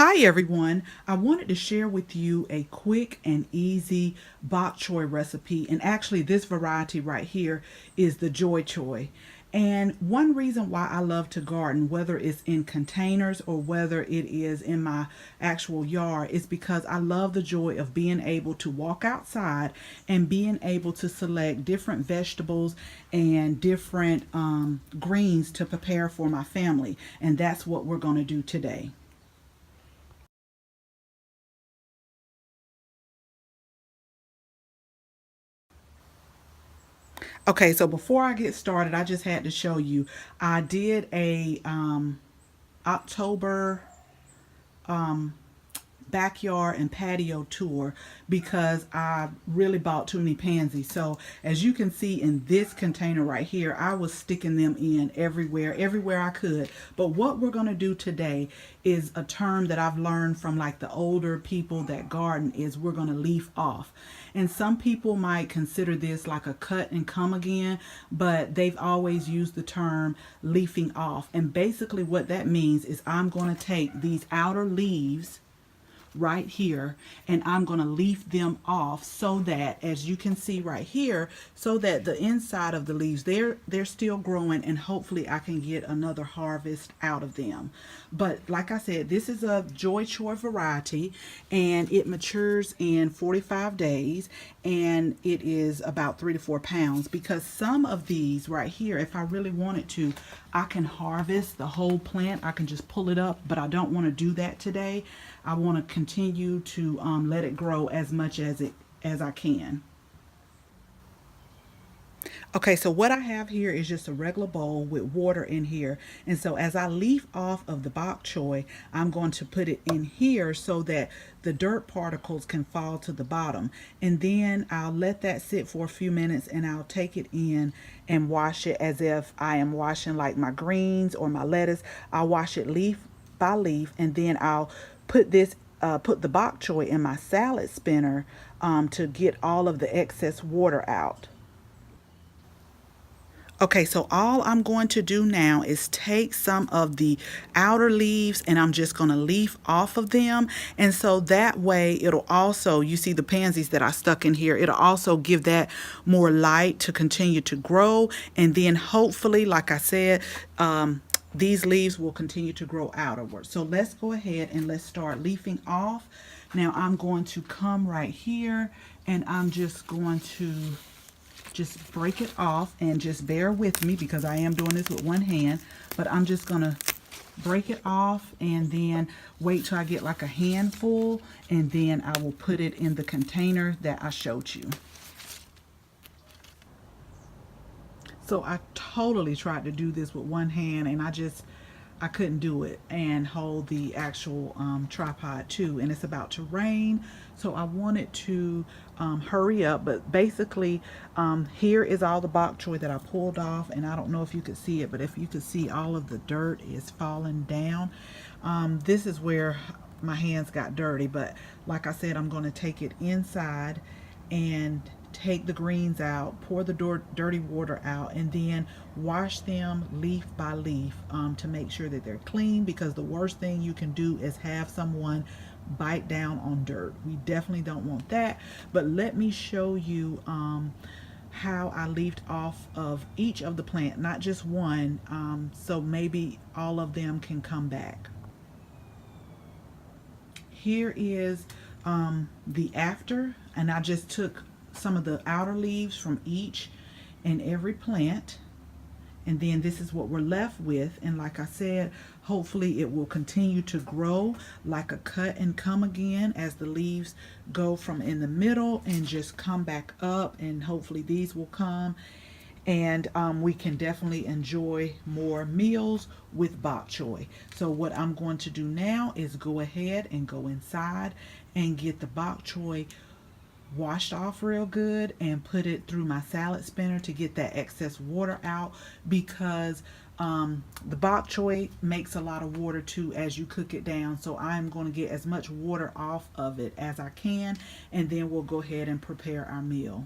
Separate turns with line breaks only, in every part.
Hi everyone, I wanted to share with you a quick and easy bok choy recipe, and actually this variety right here is the joy choy. And one reason why I love to garden, whether it's in containers or whether it is in my actual yard, is because I love the joy of being able to walk outside and being able to select different vegetables and different greens to prepare for my family. And that's what we're going to do today. Okay, so before I get started, I just had to show you. I did a October backyard and patio tour because I really bought too many pansies. So as you can see in this container right here, I was sticking them in everywhere I could. But what we're going to do today is a term that I've learned from like the older people that garden is we're going to leaf off. And some people might consider this like a cut and come again, but they've always used the term leafing off. And basically what that means is I'm going to take these outer leaves right here and I'm going to leaf them off so that, as you can see right here, so that the inside of the leaves, they're still growing, and hopefully I can get another harvest out of them. But like I said, this is a joy choy variety and it matures in 45 days and it is about 3 to 4 pounds, because some of these right here, if I really wanted to, I can harvest the whole plant. I can just pull it up, but I don't want to do that today. I want to continue to let it grow as much as I can. Okay, so what I have here is just a regular bowl with water in here. And so as I leaf off of the bok choy, I'm going to put it in here so that the dirt particles can fall to the bottom. And then I'll let that sit for a few minutes and I'll take it in and wash it as if I am washing like my greens or my lettuce. I'll wash it leaf by leaf, and then I'll put the bok choy in my salad spinner to get all of the excess water out. Okay, so all I'm going to do now is take some of the outer leaves and I'm just going to leaf off of them. And so that way it'll also, you see the pansies that I stuck in here, it'll also give that more light to continue to grow. And then hopefully, like I said, these leaves will continue to grow outward. So let's go ahead and let's start leafing off. Now I'm going to come right here and I'm just going to just break it off, and just bear with me because I am doing this with one hand, but I'm just gonna break it off and then wait till I get like a handful, and then I will put it in the container that I showed you. So I totally tried to do this with one hand and I couldn't do it and hold the actual tripod too. And it's about to rain, so I wanted to hurry up. But basically, here is all the bok choy that I pulled off, and I don't know if you could see it, but if you could see, all of the dirt is falling down. This is where my hands got dirty, but like I said, I'm going to take it inside and take the greens out, pour the dirty water out, and then wash them leaf by leaf to make sure that they're clean, because the worst thing you can do is have someone bite down on dirt. We definitely don't want that. But let me show you how I leafed off of each of the plant, not just one, so maybe all of them can come back. Here is the after, and I just took some of the outer leaves from each and every plant, and then this is what we're left with. And like I said, hopefully it will continue to grow like a cut and come again as the leaves go from in the middle and just come back up, and hopefully these will come, and we can definitely enjoy more meals with bok choy. So what I'm going to do now is go ahead and go inside and get the bok choy washed off real good and put it through my salad spinner to get that excess water out, because the bok choy makes a lot of water too as you cook it down. So I'm going to get as much water off of it as I can, and then we'll go ahead and prepare our meal.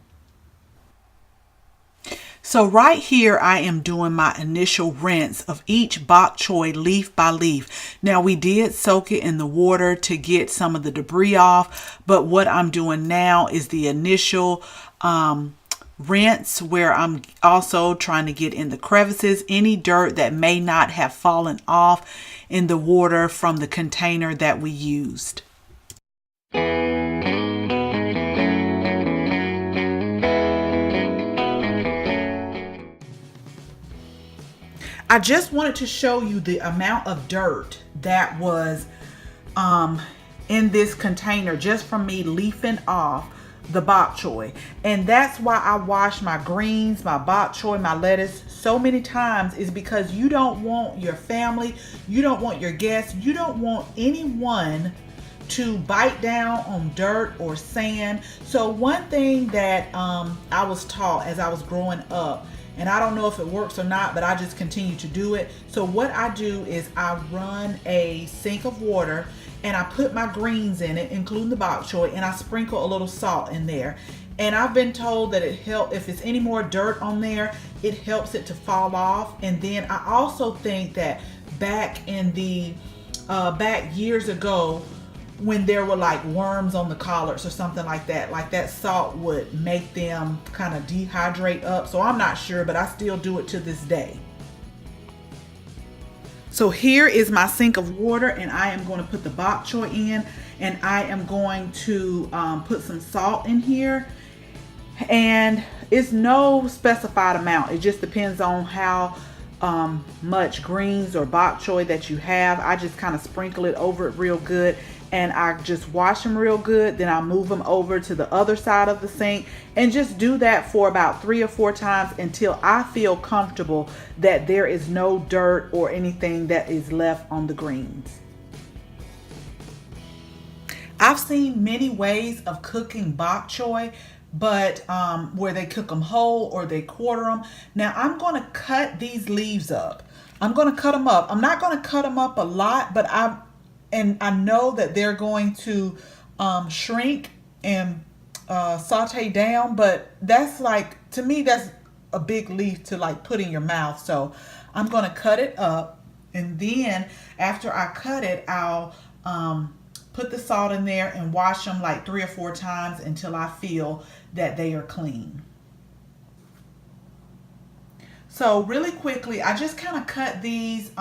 So right here, I am doing my initial rinse of each bok choy leaf by leaf. Now we did soak it in the water to get some of the debris off, but what I'm doing now is the initial rinse, where I'm also trying to get in the crevices, any dirt that may not have fallen off in the water from the container that we used. I just wanted to show you the amount of dirt that was in this container just from me leafing off the bok choy. And that's why I wash my greens, my bok choy, my lettuce so many times, is because you don't want your family, you don't want your guests, you don't want anyone to bite down on dirt or sand. So one thing that I was taught as I was growing up, and I don't know if it works or not, but I just continue to do it. So what I do is I run a sink of water and I put my greens in it, including the bok choy, and I sprinkle a little salt in there. And I've been told that it helps, if it's any more dirt on there, it helps it to fall off. And then I also think that back in the, back years ago, when there were like worms on the collards or something like that salt would make them kind of dehydrate up. So I'm not sure, but I still do it to this day. So here is my sink of water, and I am going to put the bok choy in, and I am going to put some salt in here. And it's no specified amount. It just depends on how much greens or bok choy that you have. I just kind of sprinkle it over it real good, and I just wash them real good. Then I move them over to the other side of the sink and just do that for about 3 or 4 times until I feel comfortable that there is no dirt or anything that is left on the greens. I've seen many ways of cooking bok choy, but where they cook them whole or they quarter them. Now I'm going to cut these leaves up. I'm going to cut them up. I'm not going to cut them up a lot, but I know that they're going to shrink and saute down, but that's like, to me, that's a big leaf to like put in your mouth. So I'm going to cut it up, and then after I cut it, I'll put the salt in there and wash them like 3 or 4 times until I feel that they are clean. So really quickly, I just kind of cut these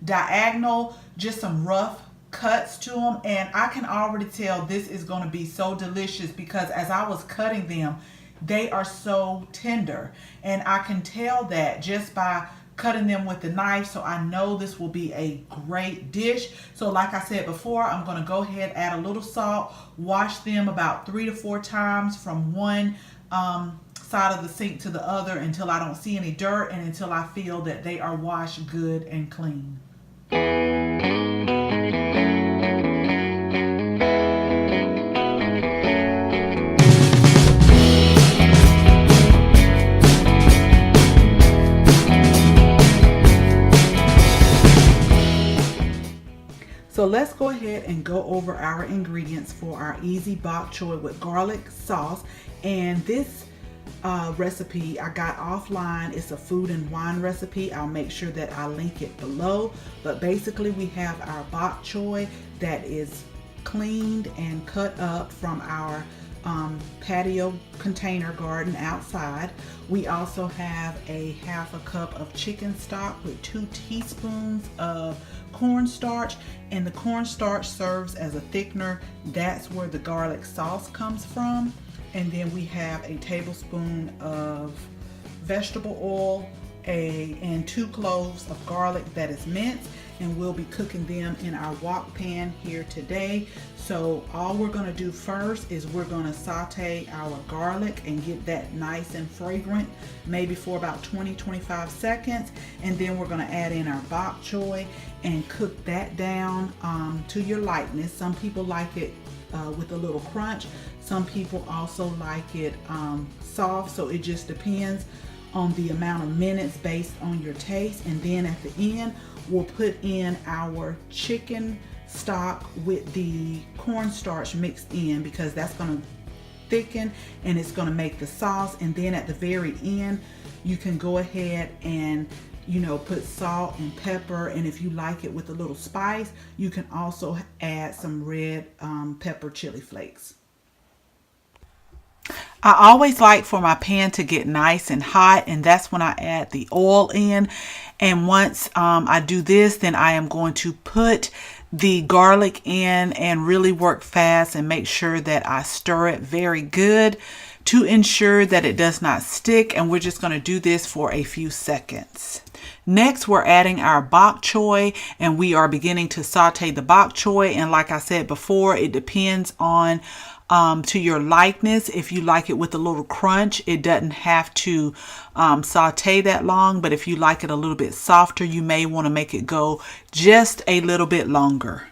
diagonal, just some rough cuts to them, and I can already tell this is going to be so delicious because as I was cutting them, they are so tender, and I can tell that just by cutting them with the knife. So I know this will be a great dish. So like I said before, I'm going to go ahead, add a little salt, wash them about 3 to 4 times from one side of the sink to the other until I don't see any dirt and until I feel that they are washed good and clean. So let's go ahead and go over our ingredients for our easy bok choy with garlic sauce. And this recipe I got offline. It's a food and wine recipe. I'll make sure that I link it below. But basically we have our bok choy that is cleaned and cut up from our patio container garden outside. We also have a half a cup of chicken stock with 2 teaspoons of cornstarch, and the cornstarch serves as a thickener. That's where the garlic sauce comes from. And then we have a tablespoon of vegetable oil and 2 cloves of garlic that is minced, and we'll be cooking them in our wok pan here today. So all we're going to do first is we're going to saute our garlic and get that nice and fragrant, maybe for about 20-25 seconds, and then we're going to add in our bok choy and cook that down to your likeness. Some people like it with a little crunch. Some people also like it soft, so it just depends on the amount of minutes based on your taste. And then at the end, we'll put in our chicken stock with the cornstarch mixed in, because that's going to thicken and it's going to make the sauce. And then at the very end, you can go ahead and put salt and pepper, and if you like it with a little spice, you can also add some red pepper chili flakes. I always like for my pan to get nice and hot, and that's when I add the oil in. And once I do this, then I am going to put the garlic in and really work fast and make sure that I stir it very good to ensure that it does not stick. And we're just going to do this for a few seconds. Next, we're adding our bok choy, and we are beginning to saute the bok choy. And like I said before, it depends on to your likeness. If you like it with a little crunch, it doesn't have to saute that long. But if you like it a little bit softer, you may want to make it go just a little bit longer.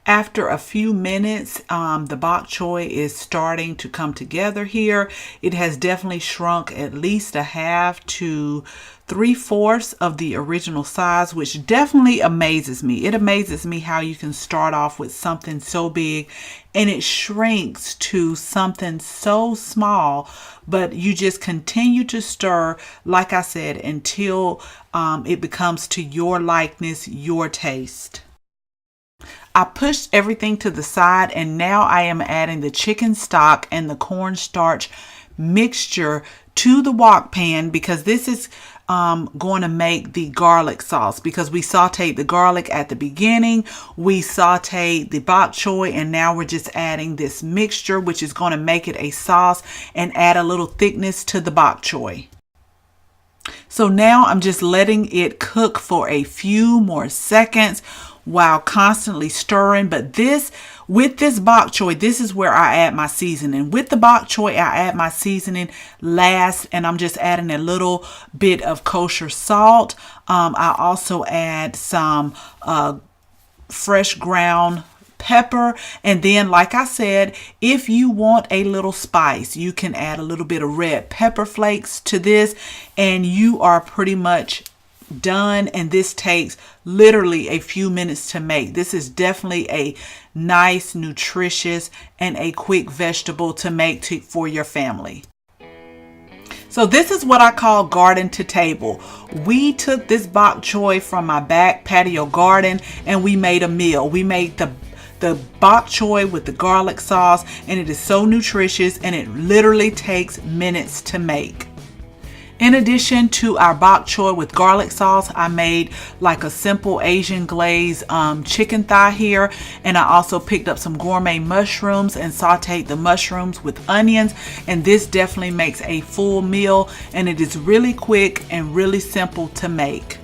After a few minutes, the bok choy is starting to come together here. It has definitely shrunk at least a half to 3/4 of the original size, which definitely amazes me. It amazes me how you can start off with something so big and it shrinks to something so small, but you just continue to stir, like I said, until it becomes to your likeness, your taste. I pushed everything to the side, and now I am adding the chicken stock and the cornstarch mixture to the wok pan, because this is going to make the garlic sauce, because we sauteed the garlic at the beginning, we sauteed the bok choy, and now we're just adding this mixture, which is going to make it a sauce and add a little thickness to the bok choy. So now I'm just letting it cook for a few more seconds while constantly stirring. But with this bok choy, this is where I add my seasoning. With the bok choy, I add my seasoning last, and I'm just adding a little bit of kosher salt. I also add some fresh ground pepper, and then, like I said, if you want a little spice, you can add a little bit of red pepper flakes to this, and you are pretty much done. And this takes literally a few minutes to make. This is definitely a nice, nutritious, and a quick vegetable to make for your family. So this is what I call garden to table. We took this bok choy from my back patio garden and we made a meal. We made the bok choy with the garlic sauce, and it is so nutritious, and it literally takes minutes to make. In addition to our bok choy with garlic sauce, I made like a simple Asian glaze chicken thigh here, and I also picked up some gourmet mushrooms and sauteed the mushrooms with onions, and this definitely makes a full meal, and it is really quick and really simple to make.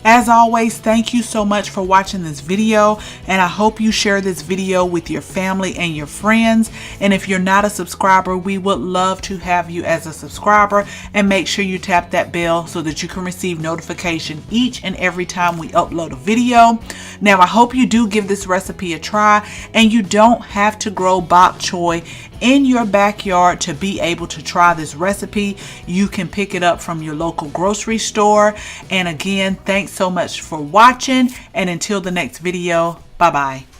As always, thank you so much for watching this video, and I hope you share this video with your family and your friends. And if you're not a subscriber, we would love to have you as a subscriber, and make sure you tap that bell so that you can receive notification each and every time we upload a video. Now, I hope you do give this recipe a try, and you don't have to grow bok choy in your backyard to be able to try this recipe. You can pick it up from your local grocery store. And again, thanks so much for watching, and until the next video, bye bye.